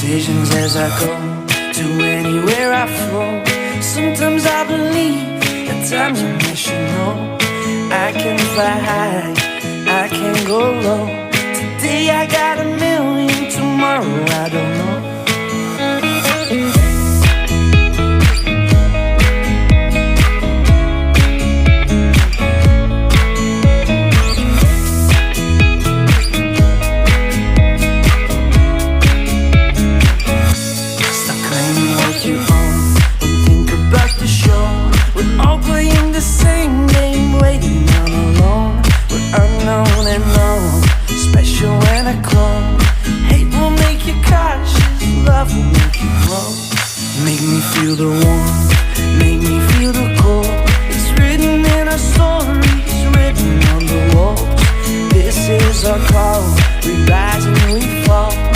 decisions as I go to anywhere I flow. Sometimes I believe, at times I wish you know. I can fly high, I can go low. Today I got a million, tomorrow I don't know. Special when I call. Hate will make you cautious, love will make you grow. Make me feel the warmth